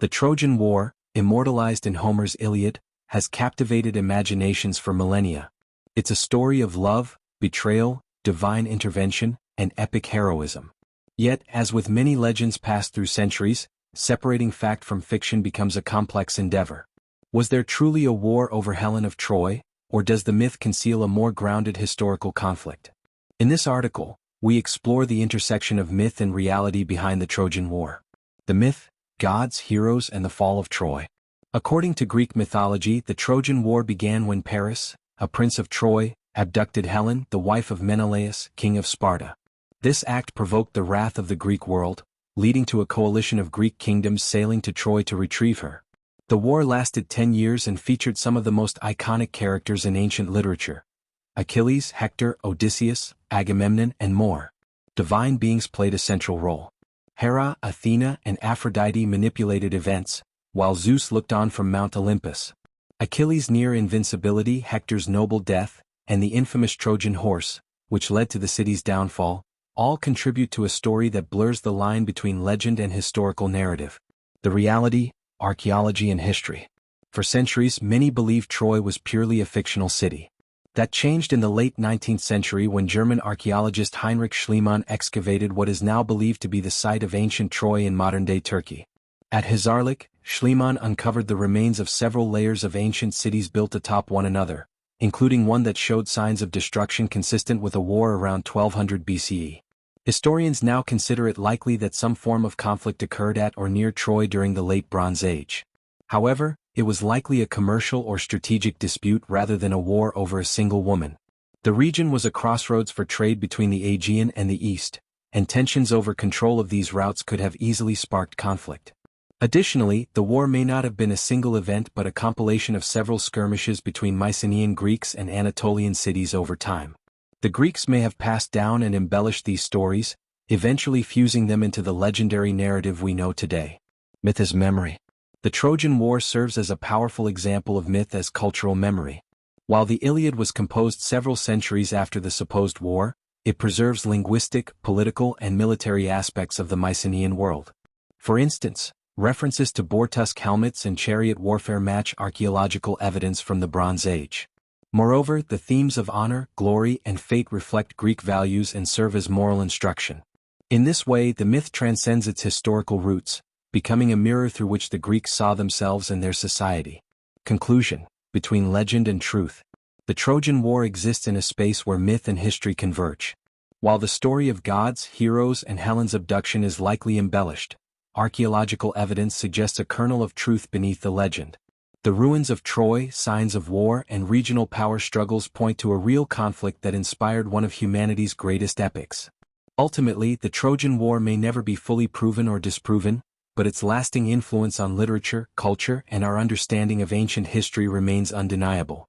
The Trojan War, immortalized in Homer's Iliad, has captivated imaginations for millennia. It's a story of love, betrayal, divine intervention, and epic heroism. Yet, as with many legends passed through centuries, separating fact from fiction becomes a complex endeavor. Was there truly a war over Helen of Troy, or does the myth conceal a more grounded historical conflict? In this article, we explore the intersection of myth and reality behind the Trojan War. The myth, gods, heroes, and the fall of Troy. According to Greek mythology, the Trojan War began when Paris, a prince of Troy, abducted Helen, the wife of Menelaus, king of Sparta. This act provoked the wrath of the Greek world, leading to a coalition of Greek kingdoms sailing to Troy to retrieve her. The war lasted 10 years and featured some of the most iconic characters in ancient literature: Achilles, Hector, Odysseus, Agamemnon, and more. Divine beings played a central role. Hera, Athena, and Aphrodite manipulated events, while Zeus looked on from Mount Olympus. Achilles' near invincibility, Hector's noble death, and the infamous Trojan Horse, which led to the city's downfall, all contribute to a story that blurs the line between legend and historical narrative. The reality, archaeology, and history. For centuries, many believed Troy was purely a fictional city. That changed in the late 19th century when German archaeologist Heinrich Schliemann excavated what is now believed to be the site of ancient Troy in modern-day Turkey. At Hisarlik, Schliemann uncovered the remains of several layers of ancient cities built atop one another, including one that showed signs of destruction consistent with a war around 1200 BCE. Historians now consider it likely that some form of conflict occurred at or near Troy during the Late Bronze Age. However, it was likely a commercial or strategic dispute rather than a war over a single woman. The region was a crossroads for trade between the Aegean and the East, and tensions over control of these routes could have easily sparked conflict. Additionally, the war may not have been a single event but a compilation of several skirmishes between Mycenaean Greeks and Anatolian cities over time. The Greeks may have passed down and embellished these stories, eventually fusing them into the legendary narrative we know today. Myth as memory. The Trojan War serves as a powerful example of myth as cultural memory. While the Iliad was composed several centuries after the supposed war, it preserves linguistic, political, and military aspects of the Mycenaean world. For instance, references to boar-tusk helmets and chariot warfare match archaeological evidence from the Bronze Age. Moreover, the themes of honor, glory, and fate reflect Greek values and serve as moral instruction. In this way, the myth transcends its historical roots, becoming a mirror through which the Greeks saw themselves and their society. Conclusion: between legend and truth. The Trojan War exists in a space where myth and history converge. While the story of gods, heroes, and Helen's abduction is likely embellished, archaeological evidence suggests a kernel of truth beneath the legend. The ruins of Troy, signs of war, and regional power struggles point to a real conflict that inspired one of humanity's greatest epics. Ultimately, the Trojan War may never be fully proven or disproven, but its lasting influence on literature, culture, and our understanding of ancient history remains undeniable.